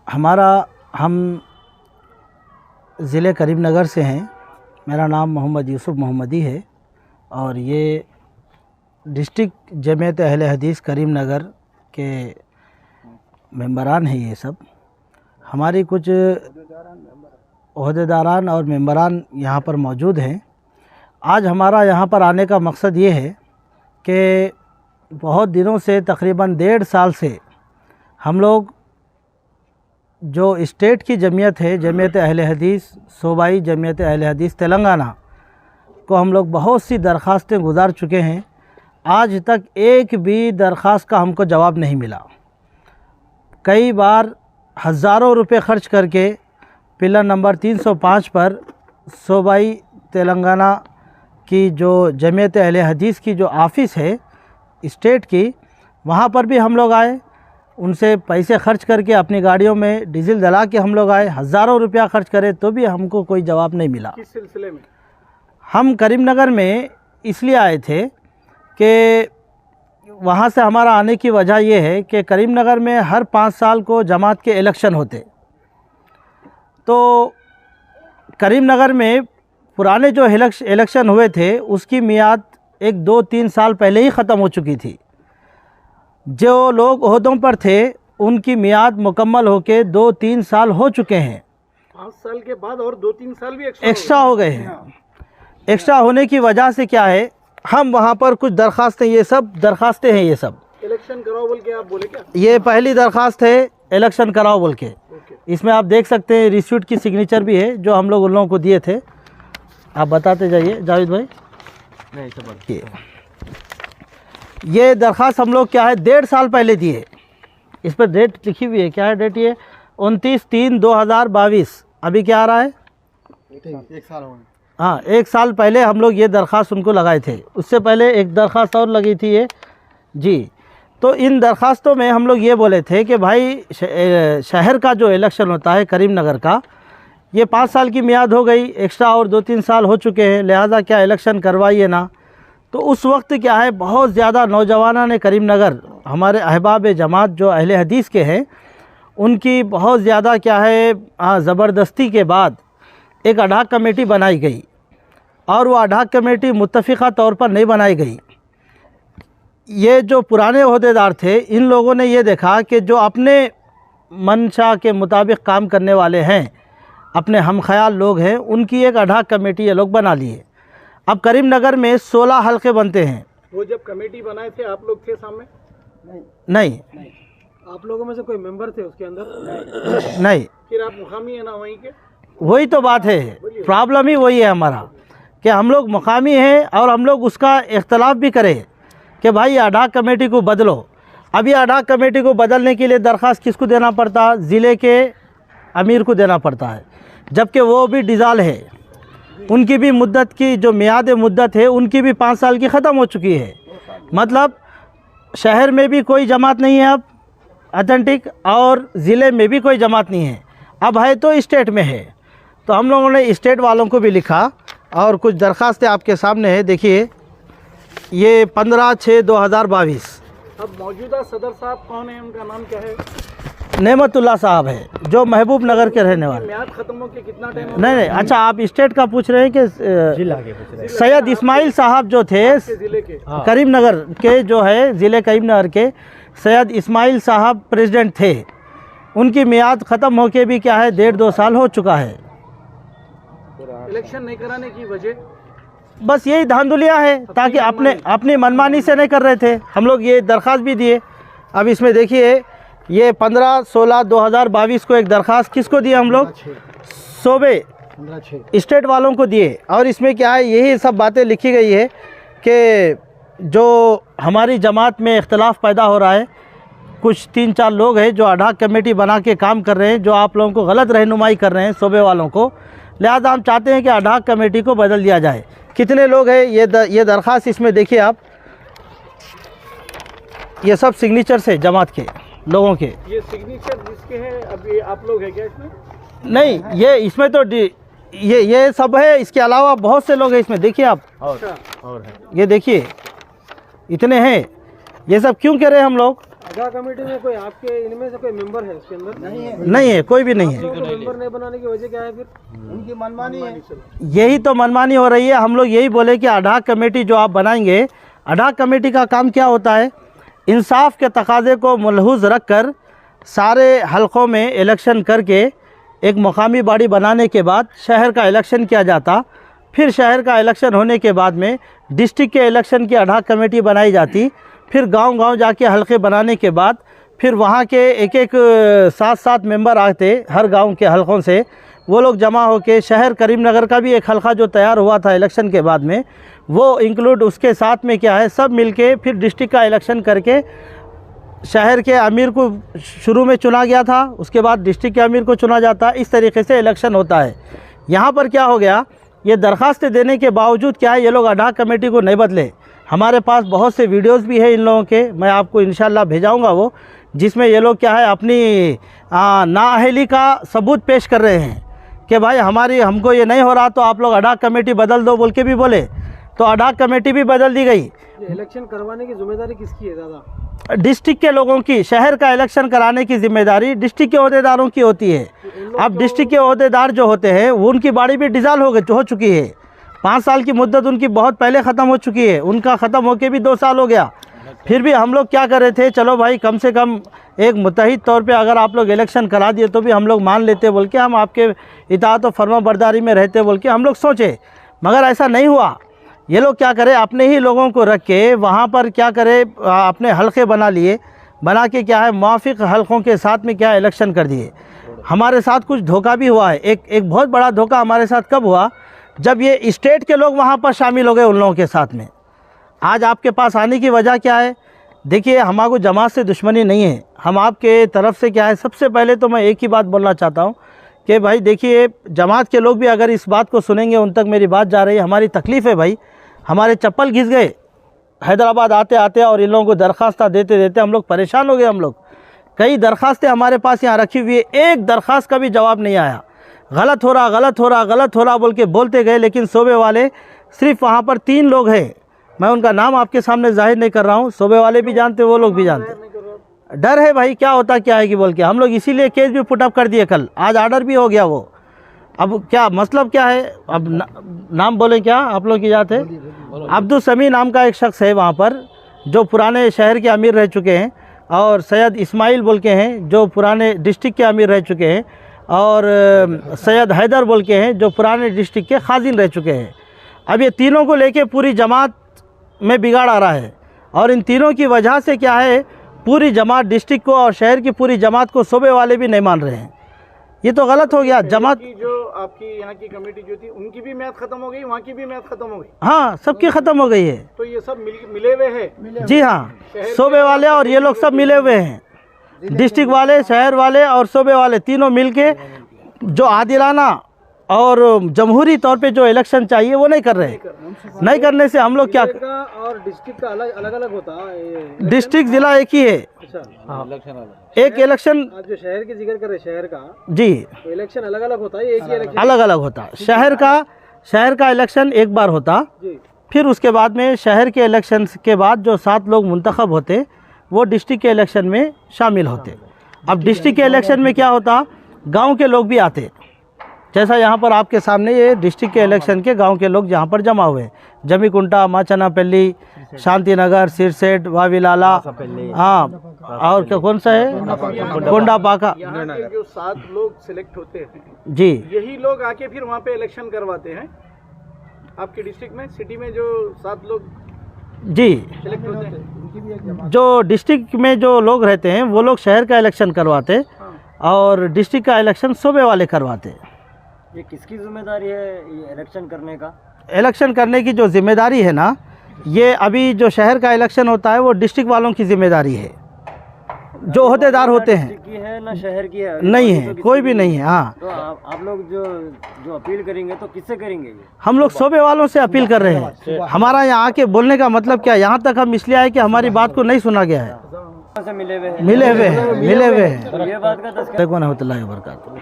हम ज़िले करीमनगर से हैं। मेरा नाम मोहम्मद यूसुफ मोहम्मदी है और ये डिस्ट्रिक्ट जमीयत अहले हदीस करीमनगर के मेंबरान हैं। ये सब हमारी कुछ ओहदेदारान और मेंबरान यहाँ पर मौजूद हैं। आज हमारा यहाँ पर आने का मकसद ये है कि बहुत दिनों से तकरीबन 1.5 साल से हम लोग जो स्टेट की जमीयत है, जमीयत अहले हदीस सूबाई जमीयत अहले हदीस तेलंगाना को हम लोग बहुत सी दरख्वास्तें गुजार चुके हैं। आज तक एक भी दरख्वास्त का हमको जवाब नहीं मिला। कई बार हज़ारों रुपए खर्च करके पिलर नंबर 305 पर सूबाई तेलंगाना की जो जमीयत अहले हदीस की जो ऑफ़िस है स्टेट की, वहाँ पर भी हम लोग आए। उनसे पैसे खर्च करके अपनी गाड़ियों में डीजल डला के हम लोग आए। हज़ारों रुपया खर्च करे तो भी हमको कोई जवाब नहीं मिला। किस सिलसिले में? हम करीमनगर में इसलिए आए थे कि वहाँ से हमारा आने की वजह ये है कि करीमनगर में हर 5 साल को जमात के इलेक्शन होते। तो करीमनगर में पुराने जो इलेक्शन हुए थे उसकी मियाद 1, 2, 3 साल पहले ही ख़त्म हो चुकी थी। जो लोग ओहदों पर थे उनकी मियाद मुकम्मल होके 2-3 साल हो चुके हैं। 5 साल के बाद और 2-3 साल भी एक्स्ट्रा हो गए हैं। एक्स्ट्रा होने की वजह से क्या है, हम वहाँ पर कुछ दरख्वास्तें, ये सब दरख्वास्तें हैं, ये सब इलेक्शन कराओ बोल के आप बोले क्या? ये पहली दरख्वास्त है, इलेक्शन कराओ बोल के। इसमें आप देख सकते हैं रिसीट की सिग्नेचर भी है जो हम लोग उन लोगों को दिए थे। आप बताते जाइए जावेद भाई। नहीं सब ये दरख्वास्त हम लोग क्या है 1.5 साल पहले दिए। इस पर डेट लिखी हुई है। क्या है डेट? ये 29/3/2022। अभी क्या आ रहा है? 1 साल हो गया। हाँ, 1 साल पहले हम लोग ये दरख्वास्त उनको लगाए थे। उससे पहले एक दरख्वास्त और लगी थी ये जी। तो इन दरख्वास्तों में हम लोग ये बोले थे कि भाई शहर का जो इलेक्शन होता है करीमनगर का, ये 5 साल की मियाद हो गई, एक्स्ट्रा और 2-3 साल हो चुके हैं, लिहाजा क्या इलेक्शन करवाइए ना। तो उस वक्त क्या है बहुत ज़्यादा नौजवानों ने करीमनगर, हमारे अहबाब जमात जो अहले हदीस के हैं, उनकी बहुत ज़्यादा क्या है ज़बरदस्ती के बाद एक अडाक कमेटी बनाई गई और वो अडाक कमेटी मुत्तफ़िक़ा तौर पर नहीं बनाई गई। ये जो पुराने ओहदेदार थे, इन लोगों ने ये देखा कि जो अपने मंशा के मुताबिक काम करने वाले हैं, अपने हम ख्याल लोग हैं, उनकी एक अडाक कमेटी ये लोग बना लिए। अब करीमनगर में 16 हल्के बनते हैं। वो जब कमेटी बनाए थे आप लोग थे सामने? नहीं। आप लोगों में से कोई मेंबर थे उसके अंदर? नहीं। फिर आप मुकामी है ना वहीं के? वही तो बात है, प्रॉब्लम ही वही है हमारा कि हम लोग मुकामी हैं और हम लोग उसका इख्तलाफ भी करें कि भाई अडाक कमेटी को बदलो। अब ये अडाक कमेटी को बदलने के लिए दरख्वास्त किसको देना पड़ता? ज़िले के अमीर को देना पड़ता है, जबकि वो भी डिज़ाल है। उनकी भी मुद्दत की जो मियाद मुद्दत है उनकी भी 5 साल की ख़त्म हो चुकी है। मतलब शहर में भी कोई जमात नहीं है अब ऑथेंटिक, और ज़िले में भी कोई जमात नहीं है। अब है तो स्टेट में है। तो हम लोगों ने स्टेट वालों को भी लिखा और कुछ दरख्वास्तें आपके सामने है। देखिए ये 15/6/2022। अब मौजूदा सदर साहब कौन है, उनका नाम क्या है? नेमतुल्लाह साहब है, जो महबूब नगर के रहने वाले। मियाद खत्म हो के कितना टाइम? नहीं, अच्छा आप स्टेट का पूछ रहे हैं कि सैयद इस्माइल साहब जो थे जिले के करीमनगर के, जो है ज़िले करीमनगर के सैयद इस्माइल साहब प्रेसिडेंट थे, उनकी मियाद ख़त्म होके भी क्या है 1.5-2 साल हो चुका है। इलेक्शन नहीं कराने की वजह बस यही धांधलियाँ है, ताकि अपनी मनमानी से नहीं कर रहे थे। हम लोग ये दरख्वास्त भी दिए। अब इसमें देखिए ये 15/16/2022 को एक दरख्वास्त किसको दिए हम लोग? सूबे स्टेट वालों को दिए। और इसमें क्या है यही सब बातें लिखी गई है कि जो हमारी जमात में इख्तलाफ पैदा हो रहा है, कुछ 3-4 लोग हैं जो अडाक कमेटी बना के काम कर रहे हैं, जो आप लोगों को गलत रहनुमाई कर रहे हैं सूबे वालों को। लिहाजा हम चाहते हैं कि अडाक कमेटी को बदल दिया जाए। कितने लोग हैं ये दरख्वास्त इसमें देखिए आप, ये सब सिग्नेचर्स है जमात के लोगों के। ये सिग्नेचर जिसके हैं अभी आप लोग हैं क्या इसमें? नहीं, ये इसमें तो ये सब है। इसके अलावा बहुत से लोग हैं इसमें, देखिए आप। और है, ये देखिए इतने हैं। ये सब क्यों कह रहे हैं हम लोग? अगा कमेटी में कोई आपके इनमें से कोई मेंबर है उसके अंदर? नहीं है, कोई भी नहीं है। लोगों को मेंबर नहीं बनाने की वजह क्या है फिर? उनकी मनमानी है। यही तो मनमानी हो रही है। हम लोग यही बोले कि अडाक कमेटी जो आप बनाएंगे, अडाक कमेटी का काम क्या होता है, इंसाफ के तकाजे को मलहूज़ रख कर सारे हलकों में इलेक्शन करके एक मुकामी बॉडी बनाने के बाद शहर का इलेक्शन किया जाता। फिर शहर का इलेक्शन होने के बाद में डिस्ट्रिक्ट के इलेक्शन की अडाक कमेटी बनाई जाती। फिर गांव-गांव जाके हलके बनाने के बाद फिर वहाँ के एक 7-7 मेंबर आते हर गांव के हलकों से, वो लोग जमा होके शहर करीमनगर का भी एक हलका जो तैयार हुआ था इलेक्शन के बाद में, वो इंक्लूड उसके साथ में क्या है, सब मिलके फिर डिस्ट्रिक्ट का इलेक्शन करके शहर के अमीर को शुरू में चुना गया था, उसके बाद डिस्ट्रिक्ट के अमीर को चुना जाता। इस तरीके से इलेक्शन होता है। यहाँ पर क्या हो गया, ये दरख्वास्तें देने के बावजूद क्या है, ये लोग अडाक कमेटी को नहीं बदले। हमारे पास बहुत से वीडियोस भी है इन लोगों के, मैं आपको इंशाल्लाह भेजाऊंगा वो, जिसमें ये लोग क्या है अपनी नाअहली का सबूत पेश कर रहे हैं कि भाई हमको ये नहीं हो रहा तो आप लोग अडाक कमेटी बदल दो बोल के भी बोले, तो अडाक कमेटी भी बदल दी गई। ये इलेक्शन करवाने की जिम्मेदारी किसकी है दादा? डिस्ट्रिक्ट के लोगों की। शहर का इलेक्शन कराने की जिम्मेदारी डिस्ट्रिक्ट के ओहदेदारों की होती है। अब डिस्ट्रिक्ट के ओहदेदार जो होते हैं उनकी बाड़ी भी डिज़ाल्व हो चुकी है। 5 साल की मुद्दत उनकी बहुत पहले ख़त्म हो चुकी है, उनका ख़त्म होके भी 2 साल हो गया। फिर भी हम लोग क्या कर रहे थे, चलो भाई कम से कम एक मुत्तहिद तौर पे अगर आप लोग इलेक्शन करा दिए तो भी हम लोग मान लेते बोल के, हम आपके इताअत और फर्मा बरदारी में रहते बोल के हम लोग सोचे, मगर ऐसा नहीं हुआ। ये लोग क्या करे, अपने ही लोगों को रख के वहाँ पर क्या करे, अपने हलके बना लिए, बना के क्या है मुआफ़िक हलकों के साथ में क्या इलेक्शन कर दिए। हमारे साथ कुछ धोखा भी हुआ है। एक बहुत बड़ा धोखा हमारे साथ कब हुआ, जब ये स्टेट के लोग वहाँ पर शामिल हो गए उन लोगों के साथ में। आज आपके पास आने की वजह क्या है, देखिए हमारे जमात से दुश्मनी नहीं है, हम आपके तरफ से क्या है, सबसे पहले तो मैं एक ही बात बोलना चाहता हूँ कि भाई देखिए जमात के लोग भी अगर इस बात को सुनेंगे, उन तक मेरी बात जा रही है, हमारी तकलीफ़ है भाई, हमारे चप्पल घिस गए हैदराबाद आते आते, और इन लोगों को दरख्वास्त देते देते हम लोग परेशान हो गए। हम लोग कई दरख्वास्तें हमारे पास यहाँ रखी हुई है, एक दरख्वास्त का भी जवाब नहीं आया। गलत हो रहा बोल के बोलते गए, लेकिन सूबे वाले सिर्फ वहाँ पर 3 लोग हैं, मैं उनका नाम आपके सामने जाहिर नहीं कर रहा हूँ, सूबे वाले भी जानते, वो लोग भी जानते। डर है भाई क्या होता क्या है कि बोल के हम लोग इसीलिए केस भी पुटअप कर दिए कल, आज ऑर्डर भी हो गया वो। अब क्या मतलब क्या है, अब नाम बोले क्या आप लोग की जात है, अब्दुल समी नाम का एक शख्स है वहाँ पर जो पुराने शहर के अमीर रह चुके हैं, और सैयद इस्माइल बोल के हैं जो पुराने डिस्ट्रिक्ट के अमीर रह चुके हैं, और सैयद हैदर बोल के हैं जो पुराने डिस्ट्रिक्ट के खाजिन रह चुके हैं। अब ये तीनों को लेके पूरी जमात में बिगाड़ आ रहा है, और इन तीनों की वजह से क्या है, पूरी जमात डिस्ट्रिक्ट को और शहर की पूरी जमात को सूबे वाले भी नहीं मान रहे हैं। ये तो गलत हो गया। जमात की जो आपकी यहाँ की कमेटी जो थी उनकी भी म्याद खत्म हो गई, वहाँ की भी म्याद खत्म हो गई। हाँ, सबकी ख़त्म हो गई है। तो ये सब मिले हुए हैं। जी हाँ, सूबे वाले और ये लोग सब मिले हुए हैं, डिस्ट्रिक्ट वाले, शहर वाले और सूबे वाले तीनों मिलके जो आदिलाना और जमहूरी तौर पे जो इलेक्शन चाहिए वो नहीं कर रहे हैं। नहीं करने से हम लोग क्या, और डिस्ट्रिक्ट का अलग अलग होता है, डिस्ट्रिक्ट जिला एक ही है। अच्छा, एक इलेक्शन, आप जो शहर की जिक्र कर रहे शहर का, जी तो इलेक्शन अलग अलग होता है, एक ही इलेक्शन अलग अलग होता है। शहर का इलेक्शन एक बार होता, जी। फिर उसके बाद में शहर के इलेक्शन के बाद जो 7 लोग मुंतखब होते वो डिस्ट्रिक्ट के इलेक्शन में शामिल होते। अब डिस्ट्रिक्ट के इलेक्शन में क्या होता, गांव के लोग भी आते, जैसा यहाँ पर आपके सामने ये डिस्ट्रिक्ट के इलेक्शन के गांव के लोग यहाँ पर जमा हुए, जमीकुंटा, माचनापल्ली, शांतिनगर, सिरसेट, वावीलाला, हाँ, और क्या कौन सा है, कोंडा पाका। यहाँ के जो 7 लोग सिलेक्ट होते हैं जी, यही लोग आके फिर वहाँ पे इलेक्शन करवाते हैं आपके डिस्ट्रिक्ट में, सिटी में जो 7 लोग जी, सिलेक्ट होते हैं। जो डिस्ट्रिक्ट में जो लोग रहते हैं वो लोग शहर का इलेक्शन करवाते और डिस्ट्रिक्ट का इलेक्शन सूबे वाले करवाते। ये किसकी जिम्मेदारी है ये इलेक्शन करने का? इलेक्शन करने की जो जिम्मेदारी है ना, ये अभी जो शहर का इलेक्शन होता है वो डिस्ट्रिक्ट वालों की जिम्मेदारी है, जो ओहदेदार होते हैं। की है ना शहर की है? नहीं है, कोई भी नहीं है। हाँ, तो आप लोग जो अपील करेंगे तो किससे करेंगे? हम लोग सूबे वालों से अपील कर रहे हैं। हमारा यहाँ आके बोलने का मतलब क्या, यहाँ तक हम इसलिए आए कि हमारी बात को नहीं सुना गया है। से मिले हुए हैं। तो ये बात का रहमतुल्लाहि व बरकातहू।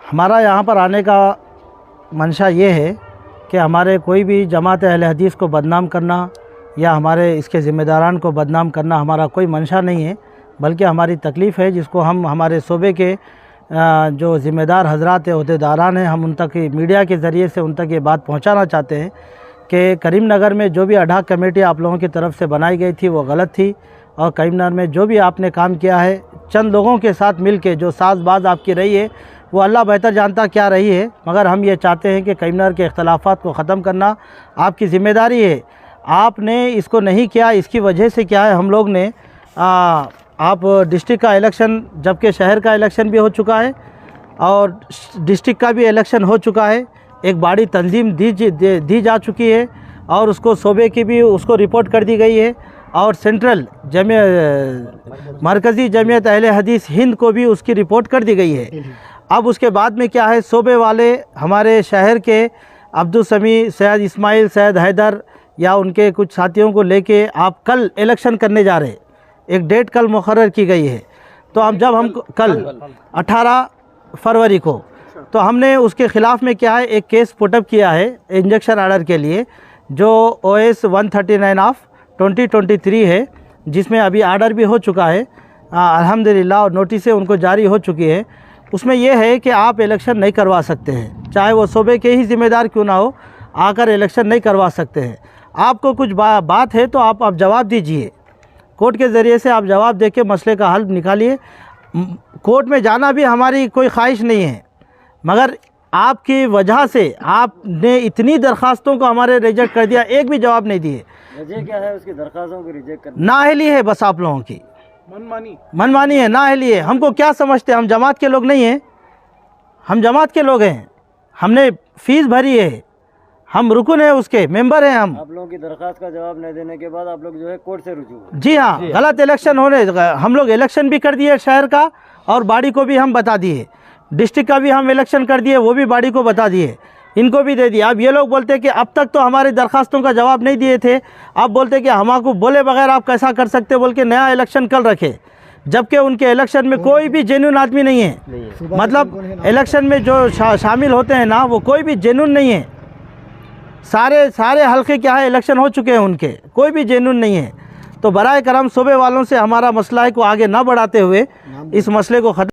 हमारा यहाँ पर आने का मंशा ये है कि हमारे कोई भी जमात अहले हदीस को बदनाम करना, या हमारे इसके ज़िम्मेदारान को बदनाम करना हमारा कोई मंशा नहीं है, बल्कि हमारी तकलीफ़ है जिसको हम हमारे सूबे के जो ज़िम्मेदार हजरात अहदेदारान हैं, हम उन तक मीडिया के ज़रिए से उन तक ये बात पहुंचाना चाहते हैं कि करीमनगर में जो भी अडाक कमेटी आप लोगों की तरफ से बनाई गई थी वो गलत थी, और करीमनगर में जो भी आपने काम किया है चंद लोगों के साथ मिल के जो साज़बाज आपकी रही है वो अल्लाह बेहतर जानता क्या रही है, मगर हम ये चाहते हैं कि करीमनगर के इख्तलाफात को ख़त्म करना आपकी ज़िम्मेदारी है। आपने इसको नहीं किया, इसकी वजह से क्या है, हम लोग ने आप डिस्ट्रिक्ट का इलेक्शन, जबकि शहर का इलेक्शन भी हो चुका है और डिस्ट्रिक्ट का भी इलेक्शन हो चुका है, एक बड़ी तंजीम दी जा चुकी है और उसको सूबे की भी उसको रिपोर्ट कर दी गई है, और सेंट्रल मरकज़ी जमीयत अहले हदीस हिंद को भी उसकी रिपोर्ट कर दी गई है। अब उसके बाद में क्या है, सूबे वाले हमारे शहर के अब्दुल समी, सैयद इस्माइल, सैयद हैदर या उनके कुछ साथियों को लेके आप कल इलेक्शन करने जा रहे, एक डेट कल मुकर्रर की गई है। तो हम कल 18 फरवरी को, तो हमने उसके ख़िलाफ़ में क्या है एक केस पुटअप किया है इंजेक्शन ऑर्डर के लिए, जो OS 139 ऑफ 2023 है, जिसमें अभी आर्डर भी हो चुका है अल्हम्दुलिल्लाह, और नोटिसें उनको जारी हो चुकी है। उसमें यह है कि आप इलेक्शन नहीं करवा सकते हैं, चाहे वो सूबे के ही ज़िम्मेदार क्यों ना हो, आकर इलेक्शन नहीं करवा सकते हैं। आपको कुछ बात है तो आप जवाब दीजिए, कोर्ट के ज़रिए से आप जवाब दे के मसले का हल निकालिए। कोर्ट में जाना भी हमारी कोई ख्वाहिश नहीं है, मगर आपकी वजह से आपने इतनी दरख्वास्तों को हमारे रिजेक्ट कर दिया, एक भी जवाब नहीं दिए। वजह क्या है उसकी दरख्वास्तों को रिजेक्ट करने? नाअहली है बस आप लोगों की, मनमानी है, नाअहली है। हमको क्या समझते हैं, हम जमात के लोग नहीं हैं, हम जमात के लोग हैं, हमने फ़ीस भरी है, हम रुकन है, उसके मेंबर हैं हम। आप लोगों की दरख्वास्त का जवाब नहीं देने के बाद आप लोग जो है कोर्ट से रुजू हुए। जी हाँ, गलत इलेक्शन होने, हम लोग इलेक्शन भी कर दिए शहर का, और बाड़ी को भी हम बता दिए, डिस्ट्रिक्ट का भी हम इलेक्शन कर दिए, वो भी बाड़ी को बता दिए, इनको भी दे दिया। अब ये लोग बोलते हैं कि अब तक तो हमारी दरख्वास्तों का जवाब नहीं दिए थे, अब बोलते हैं कि हमको बोले बगैर आप कैसा कर सकते, बोल के नया इलेक्शन कल रखे, जबकि उनके इलेक्शन में कोई भी जेन्युइन आदमी नहीं है। मतलब इलेक्शन में जो शामिल होते हैं ना, वो कोई भी जेन्युइन नहीं है। सारे हल्के क्या है इलेक्शन हो चुके हैं उनके, कोई भी जेन्युइन नहीं है। तो बराए करम सूबे वालों से हमारा मसला है को आगे ना बढ़ाते हुए इस मसले को ख़त्म